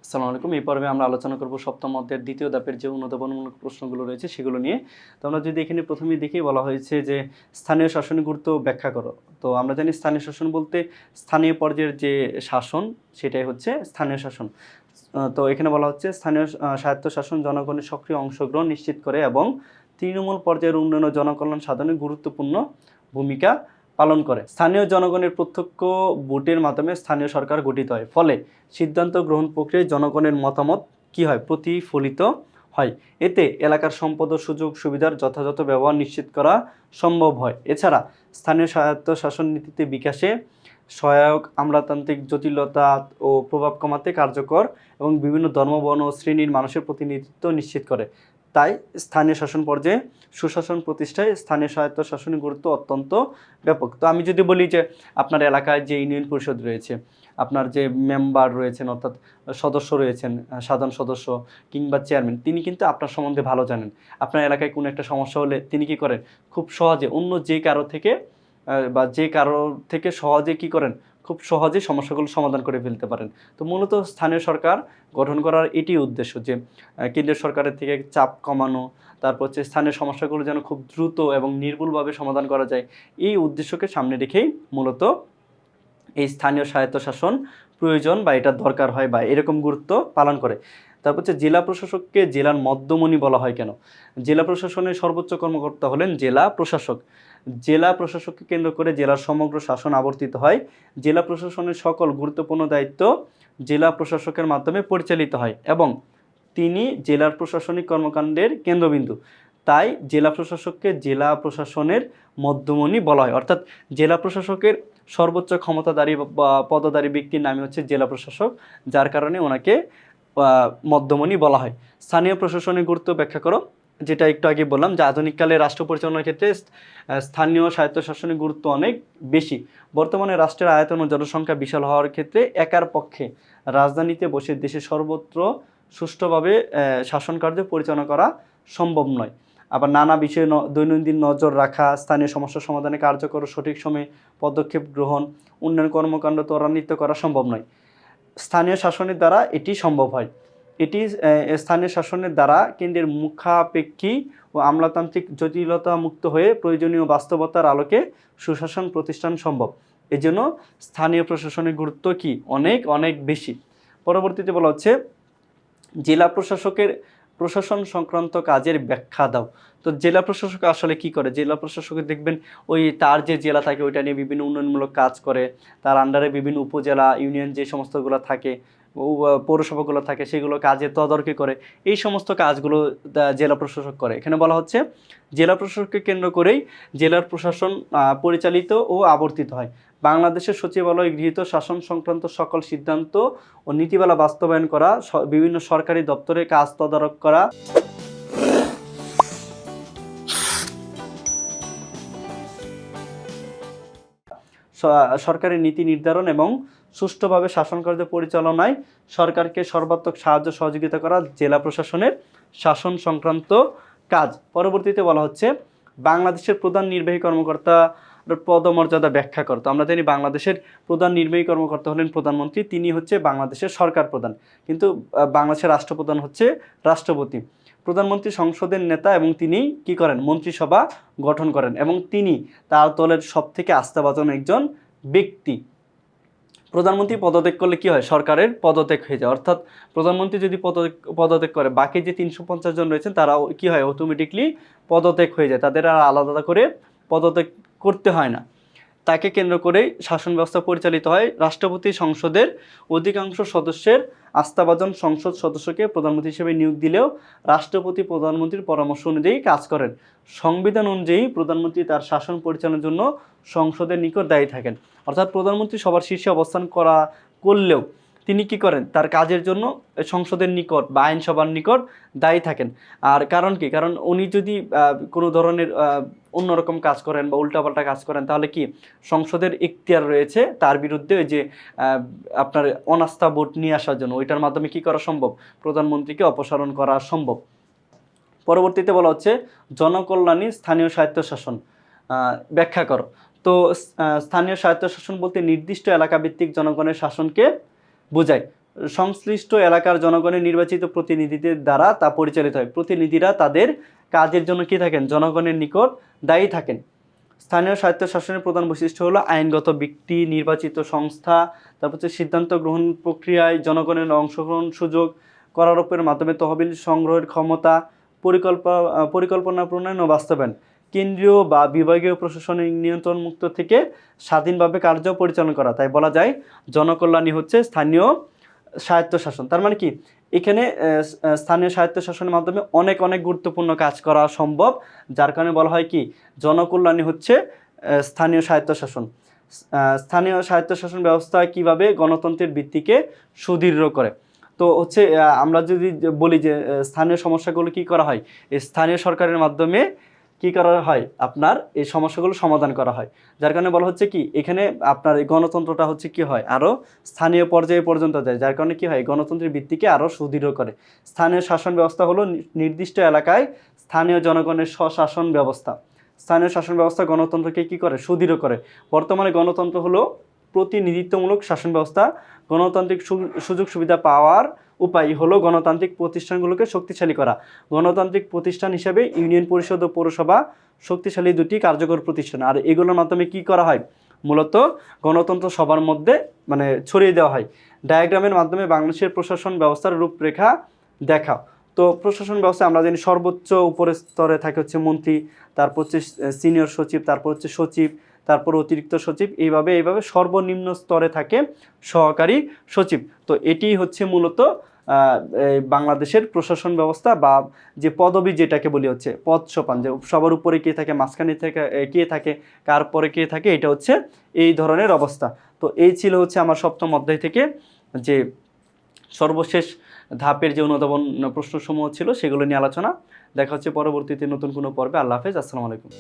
আসসালামু আলাইকুম। এই পর্বে আমরা আলোচনা করব সপ্তম অধ্যায়ের দ্বিতীয় ধাপের যে অনুধাবনমূলক প্রশ্নগুলো রয়েছে সেগুলো নিয়ে। তো আমরা যদি এখানে প্রথমেই দেখি বলা হয়েছে যে স্থানীয় শাসনের গুরুত্ব ব্যাখ্যা করো। তো আমরা জানি স্থানীয় শাসন বলতে স্থানীয় পর্যায়ের যে শাসন সেটাই হচ্ছে স্থানীয় শাসন। তো এখানে বলা হচ্ছে স্থানীয় স্বায়ত্তশাসন জনগণের সক্রিয় অংশগ্রহণ নিশ্চিত করে এবং তৃণমূল পর্যায়ের উন্নয়ন ও জনকল্যাণ সাধনে গুরুত্বপূর্ণ ভূমিকা পালন করে। স্থানীয় জনগণের প্রত্যক্ষ ভোটের মাধ্যমে স্থানীয় সরকার গঠিত হয়, ফলে সিদ্ধান্ত গ্রহণ প্রক্রিয়ায় জনগণের মতামত কি হয়, প্রতিফলিত হয়। এতে এলাকার সম্পদ ও সুযোগ সুবিধার যথাযথ ব্যবহার নিশ্চিত করা সম্ভব হয়। এছাড়া স্থানীয় স্বায়ত্তশাসন নীতিতে বিকাশে সহায়ক, আমলাতান্ত্রিক জটিলতা ও প্রভাব কমাতে কার্যকর এবং বিভিন্ন ধর্ম, বর্ণ ও শ্রেণীর মানুষের প্রতিনিধিত্ব নিশ্চিত করে। তাই স্থানীয় শাসন পর্যায়ে সুশাসন প্রতিষ্ঠায় স্থানীয় স্বায়ত্তশাসনের গুরুত্ব অত্যন্ত ব্যাপক। তো আমি যদি বলি যে আপনার এলাকায় যে ইউনিয়ন পরিষদ রয়েছে, আপনার যে মেম্বার রয়েছেন অর্থাৎ সদস্য রয়েছেন, সাধারণ সদস্য কিংবা চেয়ারম্যান, তিনি কিন্তু আপনার সম্বন্ধে ভালো জানেন। আপনার এলাকায় কোনো একটা সমস্যা হলে তিনি কি করেন, খুব সহজে অন্য যে কারো থেকে বা যে কারো থেকে সহজে কি করেন, খুব সহজে সমস্যাগুলো সমাধান করে ফেলতে পারেন। তো মূলত স্থানীয় সরকার গঠন করার এটি উদ্দেশ্য যে কেন্দ্রীয় সরকারের থেকে চাপ কমানো, তারপর হচ্ছে স্থানীয় সমস্যাগুলো যেন খুব দ্রুত এবং নির্ভুলভাবে সমাধান করা যায়। এই উদ্দেশ্যকে সামনে রেখেই মূলত এই স্থানীয় স্বায়ত্তশাসন প্রয়োজন বা এটা দরকার হয় বা এরকম গুরুত্ব পালন করে। তারপর হচ্ছে জেলা প্রশাসককে জেলার মধ্যমণি বলা হয় কেন? জেলা প্রশাসনের সর্বোচ্চ কর্মকর্তা হলেন জেলা প্রশাসক। জেলা প্রশাসককে কেন্দ্র করে জেলার সমগ্র শাসন আবর্তিত হয়। জেলা প্রশাসনের সকল গুরুত্বপূর্ণ দায়িত্ব জেলা প্রশাসকের মাধ্যমে পরিচালিত হয় এবং তিনি জেলার প্রশাসনিক কর্মকাণ্ডের কেন্দ্রবিন্দু। তাই জেলা প্রশাসককে জেলা প্রশাসনের মধ্যমণি বলা হয়। অর্থাৎ জেলা প্রশাসকের সর্বোচ্চ ক্ষমতাধারী বা পদধারী ব্যক্তির নামই হচ্ছে জেলা প্রশাসক, যার কারণে ওনাকে মধ্যমণি বলা হয়। স্থানীয় প্রশাসনের গুরুত্ব ব্যাখ্যা করো। যেটা একটু আগে বললাম যে আধুনিককালে রাষ্ট্র পরিচালনার ক্ষেত্রে স্থানীয় স্বায়ত্তশাসনের গুরুত্ব অনেক বেশি। বর্তমানে রাষ্ট্রের আয়তন ও জনসংখ্যা বিশাল হওয়ার ক্ষেত্রে একার পক্ষে রাজধানীতে বসে দেশের সর্বত্র সুষ্ঠুভাবে শাসন কার্য পরিচালনা করা সম্ভব নয়। আবার নানা বিষয়ে দৈনন্দিন নজর রাখা, স্থানীয় সমস্যা সমাধানে কার্যকর ও সঠিক সময়ে পদক্ষেপ গ্রহণ, উন্নয়ন কর্মকাণ্ড ত্বরান্বিত করা সম্ভব নয়। স্থানীয় শাসনের দ্বারা এটি সম্ভব হয়। এটি স্থানীয় শাসনের দ্বারা কেন্দ্রের মুখাপেক্ষী ও আমলাতান্ত্রিক জটিলতা মুক্ত হয়ে প্রয়োজনীয় বাস্তবতার আলোকে সুশাসন প্রতিষ্ঠান সম্ভব। এজন্য স্থানীয় প্রশাসনের গুরুত্ব কি, অনেক অনেক বেশি। পরবর্তীতে বলা হচ্ছে জেলা প্রশাসকের প্রশাসন সংক্রান্ত কাজের ব্যাখ্যা দাও। তো জেলা প্রশাসক আসলে কি করে? জেলা প্রশাসকের দেখবেন ওই তার যে জেলা থাকে ওইটা নিয়ে বিভিন্ন উন্নয়নমূলক কাজ করে, তার আন্ডারে বিভিন্ন উপজেলা ইউনিয়ন যে সমস্তগুলো থাকে, পৌরসভাগুলো থাকে, সেগুলো কাজে তদারকি করে। এই সমস্ত কাজগুলো জেলা প্রশাসক করে। এখানে বলা হচ্ছে জেলা প্রশাসককে কেন্দ্র করেই জেলার প্রশাসন পরিচালিত ও আবর্তিত হয়। বাংলাদেশের সচিবালয় গৃহীত শাসন সংক্রান্ত সকল সিদ্ধান্ত ও নীতিমালা বাস্তবায়ন করা, বিভিন্ন সরকারি দপ্তরে কাজ তদারক করা, সরকারি নীতি নির্ধারণ এবং সুষ্ঠুভাবে শাসন কার্য পরিচালনায় সরকারকে সর্বাত্মক সাহায্য সহযোগিতা করা জেলা প্রশাসনের শাসন সংক্রান্ত কাজ। পরবর্তীতে বলা হচ্ছে বাংলাদেশের প্রধান নির্বাহী কর্মকর্তা পদমর্যাদা ব্যাখ্যা করতো। আমরা জানি বাংলাদেশের প্রধান নির্বাহী কর্মকর্তা হলেন প্রধানমন্ত্রী, তিনি হচ্ছে বাংলাদেশের সরকার প্রধান, কিন্তু বাংলাদেশের রাষ্ট্রপ্রধান হচ্ছে রাষ্ট্রপতি। প্রধানমন্ত্রী সংসদের নেতা এবং তিনি কি করেন, মন্ত্রিসভা গঠন করেন এবং তিনি তার দলের সবথেকে আস্থাভাজন একজন ব্যক্তি। প্রধানমন্ত্রী পদত্যাগ করলে কি হয়, সরকারের পদত্যাগ হয়ে যায়। অর্থাৎ প্রধানমন্ত্রী যদি পদত্যাগ করে, বাকি যে 350 জন রয়েছেন তারাও কি হয়, অটোমেটিকলি পদত্যাগ হয়ে যায়, তাদের আর আলাদা করে পদত্যাগ করতে হয় না। তাকে কেন্দ্র করেই শাসন ব্যবস্থা পরিচালিত হয়। রাষ্ট্রপতি সংসদের অধিকাংশ সদস্যের আস্থাভাজন সংসদ সদস্যকে প্রধানমন্ত্রী হিসেবে নিয়োগ দিলেও রাষ্ট্রপতি প্রধানমন্ত্রীর পরামর্শ অনুযায়ী কাজ করেন। সংবিধান অনুযায়ী প্রধানমন্ত্রী তার শাসন পরিচালনার জন্য সংসদের নিকট দায়ী থাকেন। অর্থাৎ প্রধানমন্ত্রী সবার শীর্ষে অবস্থান করলেও তিনি কি করেন, তার কাজের জন্য সংসদের নিকট বা আইনসভার নিকট দায়ী থাকেন। আর কারণ কি, কারণ উনি যদি কোনো ধরনের অন্যরকম কাজ করেন বা উল্টাপাল্টা কাজ করেন, তাহলে কি সংসদের ইখতিয়ার রয়েছে তার বিরুদ্ধে ওই যে আপনার অনাস্থা ভোট নিয়ে আসার জন্য, ওইটার মাধ্যমে কি করা সম্ভব, প্রধানমন্ত্রীকে অপসারণ করা সম্ভব। পরবর্তীতে বলা হচ্ছে জনকল্যাণী স্থানীয় স্বায়ত্তশাসন ব্যাখ্যা করো। তো স্থানীয় স্বায়ত্তশাসন বলতে নির্দিষ্ট এলাকা ভিত্তিক জনগণের শাসনকে বোঝায়। সংশ্লিষ্ট এলাকার জনগণের নির্বাচিত প্রতিনিধিদের দ্বারা তা পরিচালিত হয়। প্রতিনিধিরা তাদের কাজের জন্য কি থাকেন? জনগণের নিকট দায়ী থাকেন। স্থানীয় স্বায়ত্তশাসনের প্রধান বৈশিষ্ট্য হলো আইনগত ব্যক্তি, নির্বাচিত সংস্থা, তারপর হচ্ছে সিদ্ধান্ত গ্রহণ প্রক্রিয়ায় জনগণের অংশগ্রহণ সুযোগ, করারোপের মাধ্যমে তহবিল সংগ্রহের ক্ষমতা, পরিকল্পনা প্রণয়ন ও বাস্তবায়ন, কেন্দ্রীয় বা বিভাগীয় প্রশাসনিক নিয়ন্ত্রণ মুক্ত থেকে স্বাধীনভাবে কার্য পরিচালনা করা। তাই বলা যায় জনকল্যাণই হচ্ছে স্থানীয় স্বায়ত্তশাসন। তার মানে কি, এখানে স্থানীয় স্বায়ত্তশাসনের মাধ্যমে অনেক অনেক গুরুত্বপূর্ণ কাজ করা সম্ভব, যার কারণে বলা হয় কি জনকল্যাণই হচ্ছে স্থানীয় স্বায়ত্তশাসন। স্থানীয় স্বায়ত্তশাসন ব্যবস্থা কিভাবে গণতন্ত্রের ভিত্তিকে সুদৃঢ় করে। তো হচ্ছে আমরা যদি বলি যে স্থানীয় সমস্যাগুলো কি করা হয়, এই স্থানীয় সরকারের মাধ্যমে কি করা হয়, আপনার এই সমস্যাগুলো সমাধান করা হয়। যার কারণে বলা হচ্ছে কি এখানে আপনার এই গণতন্ত্রটা হচ্ছে কি হয় আরও স্থানীয় পর্যায়ে পর্যন্ত যায়, যার কারণে কি হয় গণতন্ত্রের ভিত্তিকে আরও সুদৃঢ় করে। স্থানীয় শাসন ব্যবস্থা হলো নির্দিষ্ট এলাকায় স্থানীয় জনগণের স্বশাসন ব্যবস্থা। স্থানীয় শাসন ব্যবস্থা গণতন্ত্রকে কি করে? সুদৃঢ় করে। বর্তমানে গণতন্ত্র হলো প্রতিনিধিত্বমূলক শাসন ব্যবস্থা। গণতান্ত্রিক সুযোগ সুবিধা পাওয়ার উপায় হলো গণতান্ত্রিক প্রতিষ্ঠানগুলোকে শক্তিশালী করা। গণতান্ত্রিক প্রতিষ্ঠান হিসেবে ইউনিয়ন পরিষদ ও পৌরসভা শক্তিশালী দুটি কার্যকর প্রতিষ্ঠান। আর এগুলোর মাধ্যমে কি করা হয়? মূলত গণতন্ত্র সবার মধ্যে মানে ছড়িয়ে দেওয়া হয়। ডায়াগ্রামের মাধ্যমে বাংলাদেশের প্রশাসন ব্যবস্থার রূপরেখা দেখা। তো প্রশাসন ব্যবস্থা আমরা জানি সর্বোচ্চ উপরের স্তরে থাকে হচ্ছে মন্ত্রী, তারপর হচ্ছে সিনিয়র সচিব, তারপর হচ্ছে সচিব, তারপর অতিরিক্ত সচিব, এইভাবে সর্বনিম্ন স্তরে থাকে সহকারী সচিব। তো এটি হচ্ছে মূলত বাংলাদেশের প্রশাসন ব্যবস্থা বা যে পদবি যেটাকে বলি হচ্ছে পদ সোপান, যে সবার উপরে কে থাকে, মাঝখানে থেকে কে থাকে, কার পরে কে থাকে, এটা হচ্ছে এই ধরনের অবস্থা। তো এই ছিল হচ্ছে আমার সপ্তম অধ্যায় থেকে যে সর্বশেষ ধাপের যে অনুধাবন প্রশ্নসমূহ ছিল সেগুলো নিয়ে আলোচনা। দেখা হচ্ছে পরবর্তীতে নতুন কোনো পর্বে। আল্লাহ হাফেজ, আসসালামু আলাইকুম।